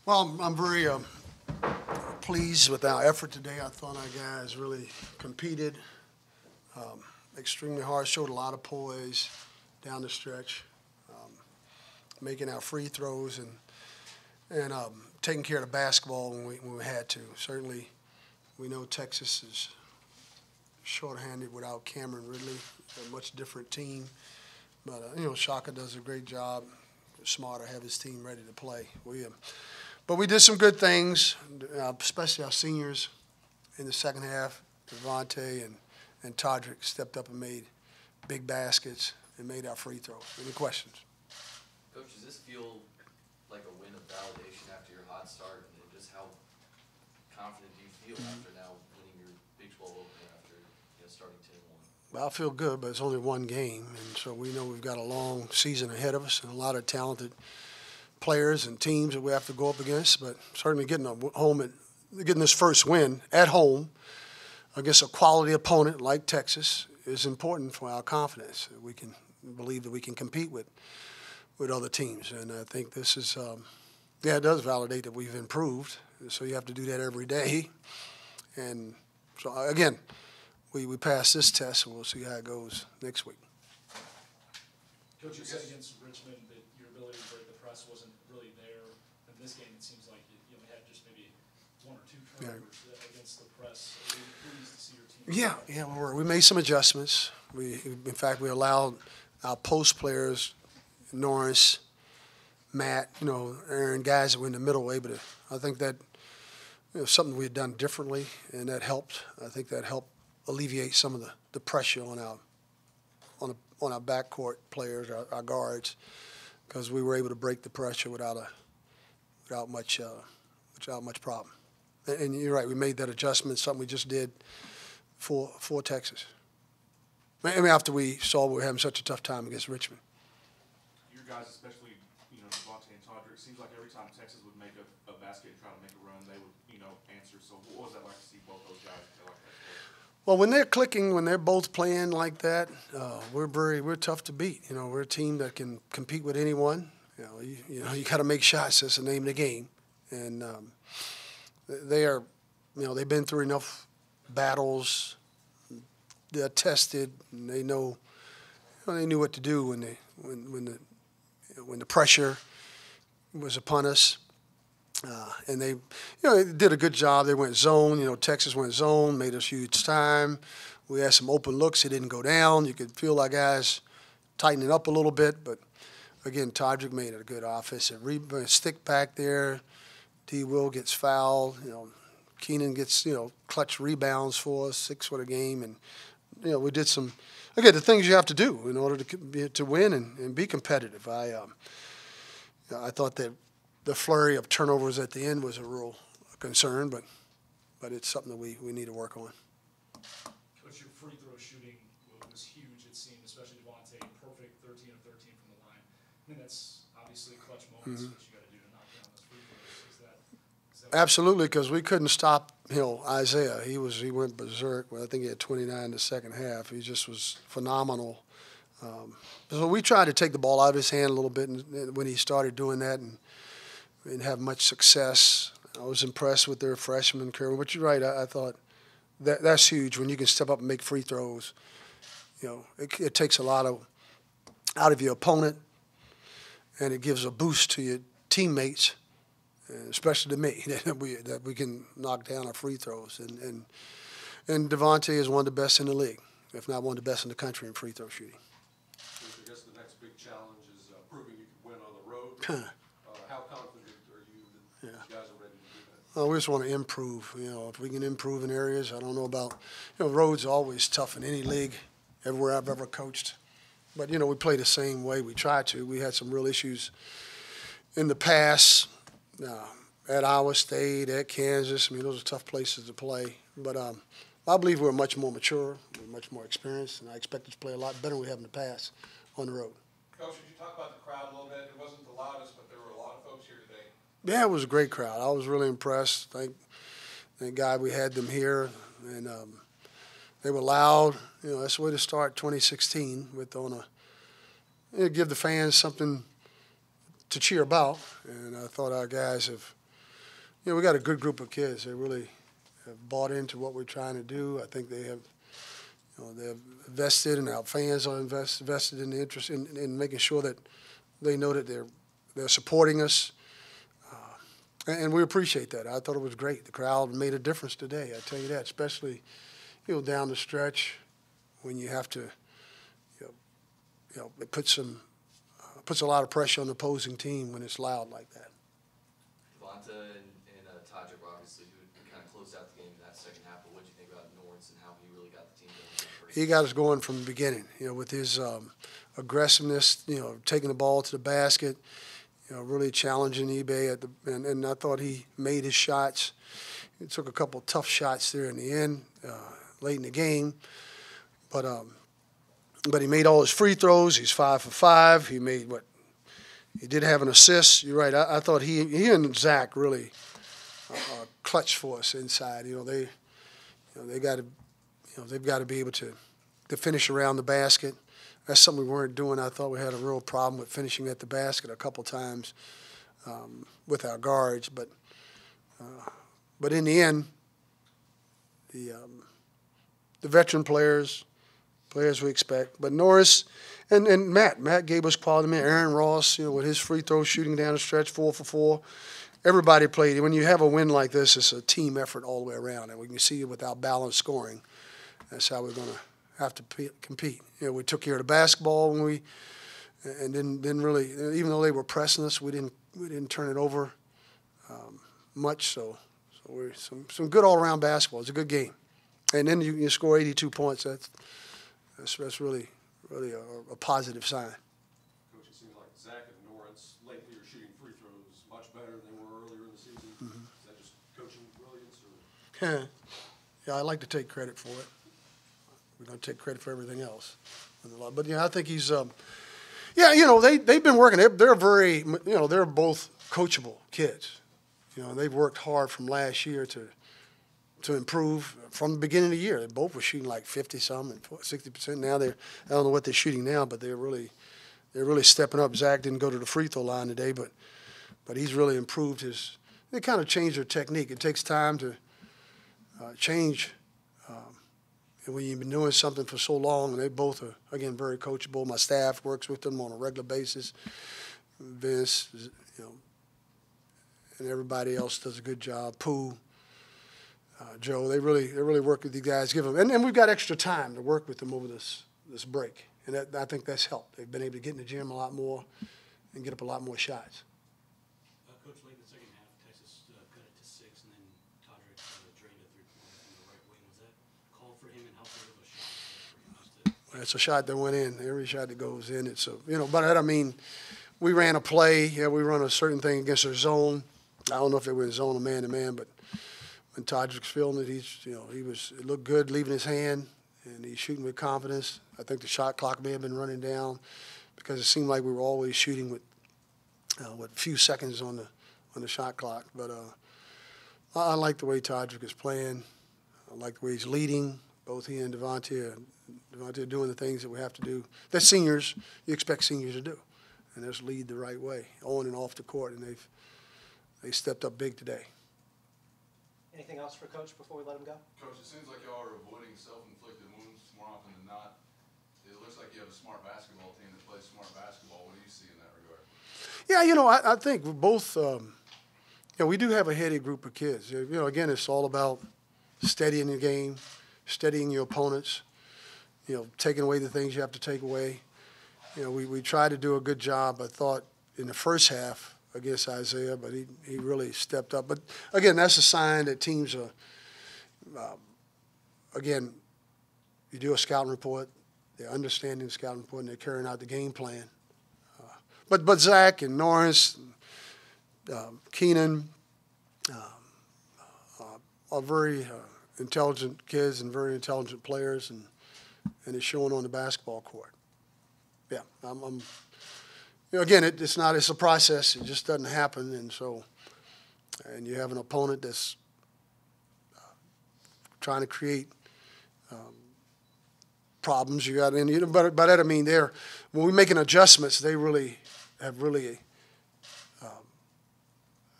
Well, I'm very pleased with our effort today. I thought our guys really competed extremely hard, showed a lot of poise down the stretch, making our free throws and taking care of the basketball when we had to. Certainly, we know Texas is shorthanded without Cameron Ridley, a much different team. But, Shaka does a great job. Smart to have his team ready to play. But we did some good things, especially our seniors in the second half. Devontae and Todrick stepped up and made big baskets and made our free throws. Any questions? Coach, does this feel like a win of validation after your hot start? And just how confident do you feel after now winning your Big 12 opener after starting 10-1? Well, I feel good, but it's only one game, and so we know we've got a long season ahead of us and a lot of talented players and teams that we have to go up against. But certainly getting this first win at home against a quality opponent like Texas is important for our confidence. We can believe that we can compete with other teams, and I think this is, it does validate that we've improved. So you have to do that every day, and so again, we passed this test, and we'll see how it goes next week. Coach, you said against Richmond that your ability to break the press wasn't really there. In this game, it seems like you only had just maybe one or two turnovers against the press. Are you pleased to see your team? Yeah, we made some adjustments. In fact, we allowed our post players, Norris, Matt, Aaron, guys that were in the middle, able to. I think that something we had done differently, and that helped. I think that helped alleviate some of the pressure on our backcourt players, our guards, because we were able to break the pressure without much problem. And you're right, we made that adjustment, something we just did for Texas. I mean, after we saw we were having such a tough time against Richmond. Your guys, especially Devontae and Todrick, seems like every time Texas would make a basket and try to make a run, they would answer. So what was that like to see both those guys play like that? Well, when they're clicking, when they're both playing like that, we're tough to beat. We're a team that can compete with anyone. You got to make shots. That's the name of the game, and they've been through enough battles. They're tested, and they know. They knew what to do when the pressure was upon us. And they did a good job. They went zone. Texas went zone, made us huge time. We had some open looks. It didn't go down. You could feel our guys tightening up a little bit. But, again, Todrick made it a good offensive stick back there. D. Will gets fouled. Keenan gets, clutch rebounds for us, 6 for the game. And, we did some, again, the things you have to do in order to win and be competitive. I thought that the flurry of turnovers at the end was a real concern, but it's something that we need to work on. Coach, your free throw shooting was huge, it seemed, especially Devontae, perfect 13 of 13 from the line. I mean, that's obviously clutch moments that you got to do to knock down those free throws. Is that Absolutely, because we couldn't stop Isaiah. He went berserk. Well, I think he had 29 in the second half. He just was phenomenal. So we tried to take the ball out of his hand a little bit when he started doing that, and didn't have much success. I was impressed with their freshman career. But you're right. I thought that's huge when you can step up and make free throws. It takes a lot out of your opponent, and it gives a boost to your teammates, and especially to me, that we can knock down our free throws. And Devontae is one of the best in the league, if not one of the best in the country in free throw shooting. I guess the next big challenge is proving you can win on the road. How confident are you that you guys are ready to do that? Well, we just want to improve. If we can improve in areas, I don't know about, roads are always tough in any league, everywhere I've ever coached. But, we play the same way. We try to. We had some real issues in the past at Iowa State, at Kansas. I mean, those are tough places to play. But I believe we're much more mature, we're much more experienced, and I expect us to play a lot better than we have in the past on the road. Coach, could you talk about the crowd a little bit? It wasn't the loudest, but there were a lot of folks here today. Yeah, it was a great crowd. I was really impressed. Thank God we had them here, and they were loud. That's the way to start 2016 give the fans something to cheer about. And I thought our guys have we got a good group of kids. They really have bought into what we're trying to do. I think they have, they've invested, and our fans are invested in the interest in making sure that they know that they're supporting us. And we appreciate that. I thought it was great. The crowd made a difference today. I tell you that, especially, down the stretch when you have to, it puts a lot of pressure on the opposing team when it's loud like that. Devonta and Todrick, obviously, who kind of closed out the game in that second half. But what did you think about Norris and how he really got the team going in that first? He got us going from the beginning, with his aggressiveness, taking the ball to the basket, really challenging eBay and I thought he made his shots. He took a couple of tough shots there in the end, late in the game, but he made all his free throws. He's 5 for 5. He made he did have an assist. You're right. I thought he and Zach really clutched for us inside. They've got to be able to finish around the basket. That's something we weren't doing. I thought we had a real problem with finishing at the basket a couple times with our guards. But in the end, the veteran players we expect. But Norris and Matt gave us quality men. Aaron Ross, with his free throw shooting down the stretch, 4 for 4. Everybody played. When you have a win like this, it's a team effort all the way around. And we can see it with our balanced scoring. That's how we're going to have to compete. We took care of the basketball and didn't really, even though they were pressing us, we didn't turn it over much. So we're some good all around basketball. It's a good game, and then you score 82 points. That's really a positive sign. Coach, it seems like Zach and Norris lately are shooting free throws much better than they were earlier in the season. Mm-hmm. Is that just coaching brilliance, or? Yeah, I like to take credit for it. We don't take credit for everything else. But I think he's, they've been working. They're very, they're both coachable kids. They've worked hard from last year to improve from the beginning of the year. They both were shooting like 50-some and 60%. Now I don't know what they're shooting now, but they're really stepping up. Zach didn't go to the free throw line today, but he's really improved they kind of changed their technique. It takes time to change. And when you've been doing something for so long, and they both are, again, very coachable. My staff works with them on a regular basis. Vince, and everybody else does a good job. Pooh, Joe, they really work with these guys. And we've got extra time to work with them over this break, and I think that's helped. They've been able to get in the gym a lot more and get up a lot more shots. Coach, late in the second half, Texas cut it to 6, and then Todrick drained a 3-pointer from the right wing. Was that called for him, and how big of a shot was that for him? It's a shot that went in. Every shot that goes in, it's but I mean, we ran a play. Yeah, we run a certain thing against their zone. I don't know if they were in zone or man-to-man, but when Todrick's feeling it, it looked good leaving his hand, and he's shooting with confidence. I think the shot clock may have been running down because it seemed like we were always shooting with a few seconds on the shot clock. But I like the way Todrick is playing. I like the way he's leading. Both he and Devonta are doing the things that we have to do. That seniors, you expect seniors to do, and just lead the right way on and off the court, and they stepped up big today. Anything else for Coach before we let him go? Coach, it seems like y'all are avoiding self-inflicted wounds more often than not. It looks like you have a smart basketball team that plays smart basketball. What do you see in that regard? Yeah, I think we're both, we do have a heady group of kids. Again, it's all about steadying the game, steadying your opponents, taking away the things you have to take away. We tried to do a good job, I thought, in the first half against Isaiah, but he really stepped up. But, again, that's a sign that teams are, again, you do a scouting report, they're understanding the scouting report, and they're carrying out the game plan. But Zach and Norris, Keenan are very intelligent kids and very intelligent players, and it's showing on the basketball court. Yeah, again, it's a process. It just doesn't happen, and you have an opponent that's trying to create problems. But by that I mean when we're making adjustments, they have really,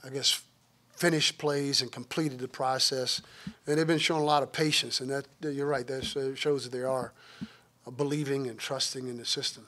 I guess, finished plays and completed the process. And they've been showing a lot of patience, and that you're right, that shows that they are believing and trusting in the system.